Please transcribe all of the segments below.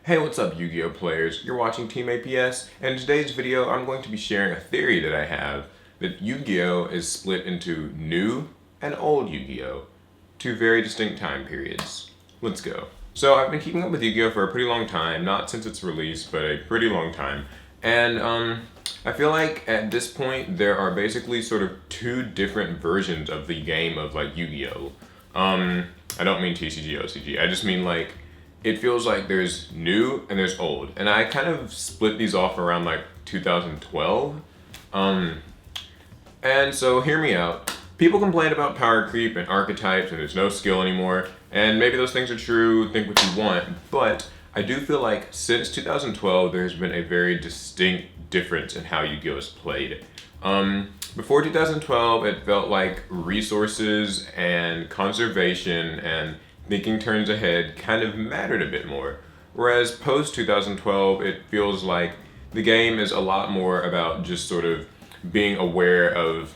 Hey, what's up Yu-Gi-Oh players? You're watching Team APS, and in today's video I'm going to be sharing a theory that I have that Yu-Gi-Oh is split into new and old Yu-Gi-Oh, two very distinct time periods. Let's go. So I've been keeping up with Yu-Gi-Oh for a pretty long time, not since its release, but a pretty long time. And I feel like at this point there are basically sort of two different versions of the game of like Yu-Gi-Oh. I don't mean TCG, OCG, I just mean like it feels like there's new and there's old. And I kind of split these off around like 2012. And so hear me out. People complain about power creep and archetypes and there's no skill anymore. And maybe those things are true, think what you want. But I do feel like since 2012, there's been a very distinct difference in how Yu-Gi-Oh is played. Before 2012, it felt like resources and conservation and thinking turns ahead kind of mattered a bit more. Whereas post 2012, it feels like the game is a lot more about just sort of being aware of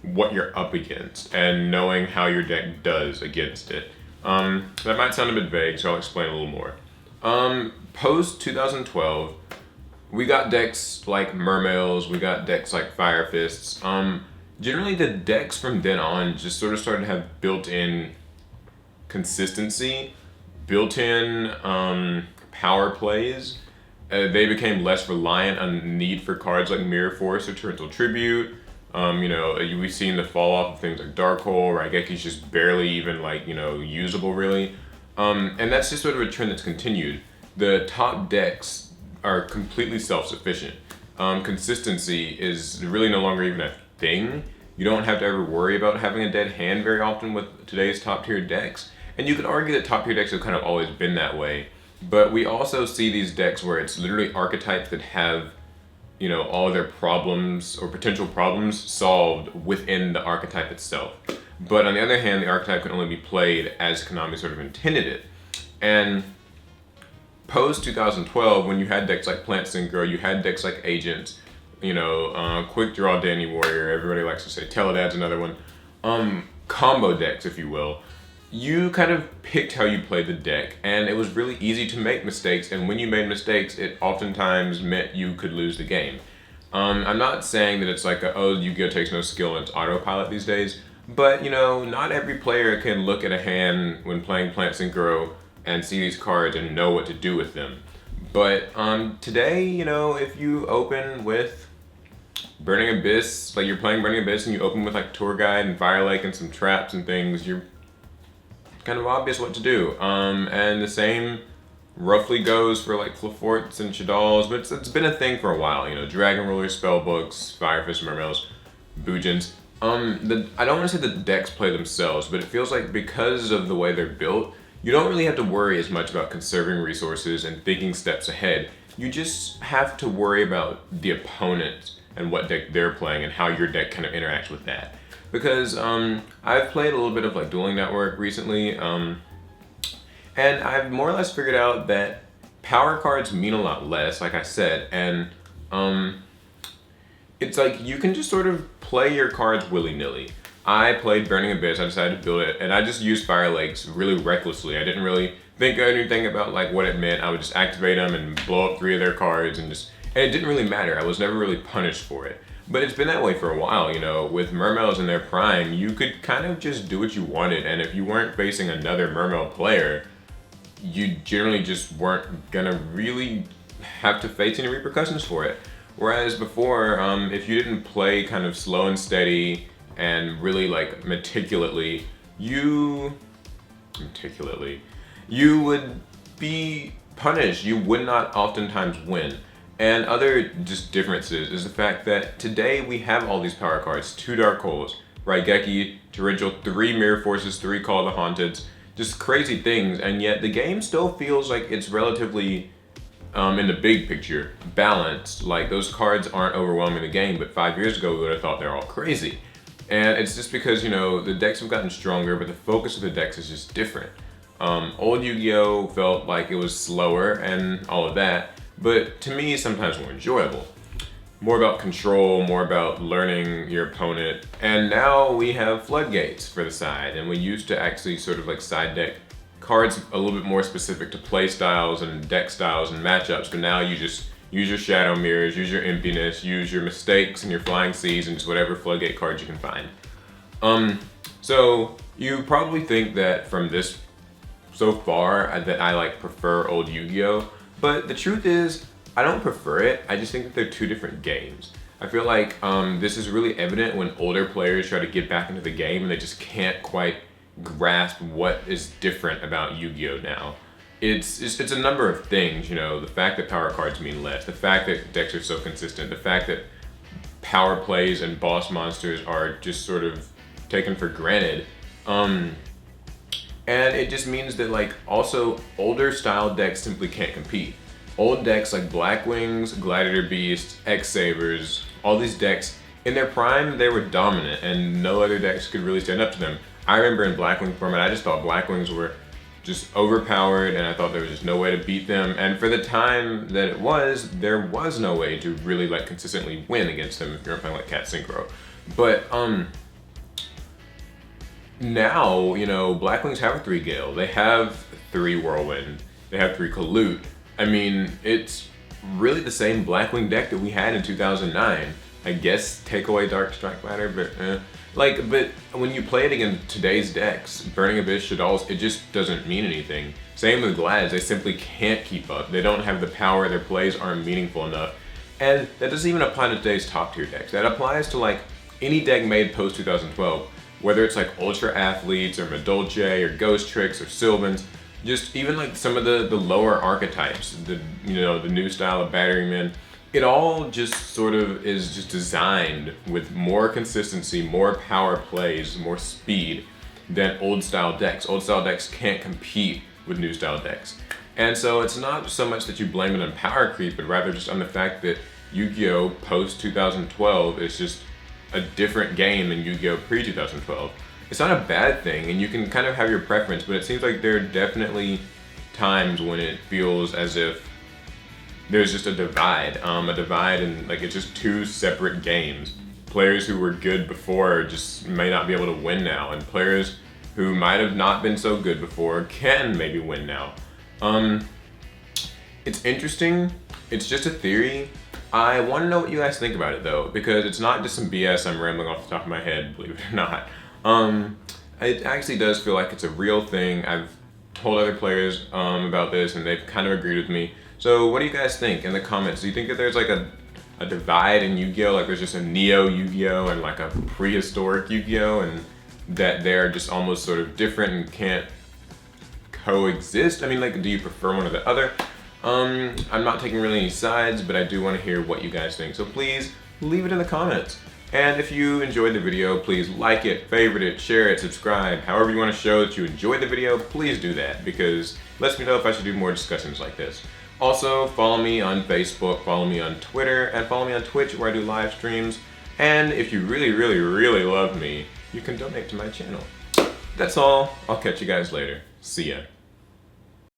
what you're up against and knowing how your deck does against it. That might sound a bit vague, so I'll explain a little more. Post 2012, we got decks like Mermails, we got decks like Fire Fists. Generally the decks from then on just sort of started to have built-in consistency, built-in power plays. They became less reliant on the need for cards like Mirror Force or Torrential Tribute. We've seen the fall off of things like Dark Hole, Raigeki's just barely even usable really. And that's just sort of a trend that's continued. The top decks are completely self-sufficient. Consistency is really no longer even a thing. You don't have to ever worry about having a dead hand very often with today's top tier decks. And you could argue that top tier decks have kind of always been that way. But we also see these decks where it's literally archetypes that have, all of their problems or potential problems solved within the archetype itself. But on the other hand, the archetype can only be played as Konami sort of intended it. And post 2012, when you had decks like Plant Synchro, you had decks like Agents, Quick Draw Danny Warrior, everybody likes to say Teledad's another one, combo decks, if you will. You kind of picked how you played the deck, and it was really easy to make mistakes, and when you made mistakes, it oftentimes meant you could lose the game. I'm not saying that it's like, Yu-Gi-Oh takes no skill and it's autopilot these days, but, not every player can look at a hand when playing Plant Synchro and see these cards and know what to do with them. But today, if you open with Burning Abyss, like you're playing Burning Abyss and you open with like Tour Guide and Fire Lake and some traps and things, you're kind of obvious what to do. And the same roughly goes for like Flaforts and Shadals, but it's been a thing for a while. Dragon Rollers, Spellbooks, Firefist, Mermails, Boojins. I don't want to say the decks play themselves, but it feels like because of the way they're built, you don't really have to worry as much about conserving resources and thinking steps ahead. You just have to worry about the opponent and what deck they're playing and how your deck kind of interacts with that. Because I've played a little bit of like Dueling Network recently, and I've more or less figured out that power cards mean a lot less, like I said, and it's like you can just sort of play your cards willy-nilly. I played Burning Abyss, I decided to build it, and I just used Fire Lakes really recklessly. I didn't really think anything about like what it meant. I would just activate them and blow up 3 of their cards and it didn't really matter. I was never really punished for it. But it's been that way for a while, with Mermails in their prime, you could kind of just do what you wanted, and if you weren't facing another Mermail player, you generally just weren't gonna really have to face any repercussions for it. Whereas before, if you didn't play kind of slow and steady and really like meticulously, you would be punished. You would not oftentimes win. And other just differences is the fact that today we have all these power cards, 2 Dark Holes, Raigeki, Torrential, 3 Mirror Forces, 3 Call of the Haunted, just crazy things, and yet the game still feels like it's relatively, in the big picture, balanced. Like those cards aren't overwhelming the game, but 5 years ago we would have thought they're all crazy. And it's just because, the decks have gotten stronger, but the focus of the decks is just different. Old Yu-Gi-Oh felt like it was slower and all of that, but to me, sometimes more enjoyable. More about control, more about learning your opponent. And now we have floodgates for the side, and we used to actually sort of like side deck cards a little bit more specific to play styles and deck styles and matchups, but now you just use your Shadow Mirrors, use your Emptiness, use your Mistakes and your Flying Seas, and just whatever Floodgate cards you can find. So you probably think that from this so far that I like prefer old Yu-Gi-Oh! But the truth is, I don't prefer it. I just think that they're two different games. I feel like this is really evident when older players try to get back into the game and they just can't quite grasp what is different about Yu-Gi-Oh! Now. It's a number of things, you know, the fact that power cards mean less, the fact that decks are so consistent, the fact that power plays and boss monsters are just sort of taken for granted. And it just means that, like, also older style decks simply can't compete. Old decks like Blackwings, Gladiator Beast, X-Sabers, all these decks, in their prime, they were dominant and no other decks could really stand up to them. I remember in Blackwing format, I just thought Blackwings were just overpowered and I thought there was just no way to beat them. And for the time that it was, there was no way to really like consistently win against them if you're playing like Cat Synchro. But now, you know, Blackwings have a 3 Gale, they have 3 Whirlwind, they have 3 Colute. I mean, it's really the same Blackwing deck that we had in 2009. I guess take away Dark Strike Ladder, but but when you play it against today's decks, Burning Abyss, Shaddolls, it just doesn't mean anything. Same with Glads, they simply can't keep up. They don't have the power, their plays aren't meaningful enough. And that doesn't even apply to today's top tier decks. That applies to like any deck made post 2012, whether it's like Ultra Athletes or Madolche or Ghost Tricks or Sylvans, just even like some of the lower archetypes, the new style of Batterymen. It all just sort of is just designed with more consistency, more power plays, more speed than old style decks. Old style decks can't compete with new style decks. And so it's not so much that you blame it on power creep, but rather just on the fact that Yu-Gi-Oh! Post 2012 is just a different game than Yu-Gi-Oh! Pre 2012. It's not a bad thing, and you can kind of have your preference, but it seems like there are definitely times when it feels as if there's just a divide and like it's just two separate games. Players who were good before just may not be able to win now, and players who might have not been so good before can maybe win now. It's interesting, it's just a theory. I want to know what you guys think about it though, because it's not just some BS I'm rambling off the top of my head, believe it or not. It actually does feel like it's a real thing. I've told other players about this and they've kind of agreed with me. So what do you guys think in the comments? Do you think that there's like a divide in Yu-Gi-Oh? Like there's just a neo Yu-Gi-Oh and like a prehistoric Yu-Gi-Oh, and that they're just almost sort of different and can't coexist? I mean, like, do you prefer one or the other? I'm not taking really any sides, but I do want to hear what you guys think. So please leave it in the comments. And if you enjoyed the video, please like it, favorite it, share it, subscribe. However you want to show that you enjoyed the video, please do that, because it lets me know if I should do more discussions like this. Also, follow me on Facebook, follow me on Twitter, and follow me on Twitch where I do live streams. And if you really, really, really love me, you can donate to my channel. That's all. I'll catch you guys later. See ya.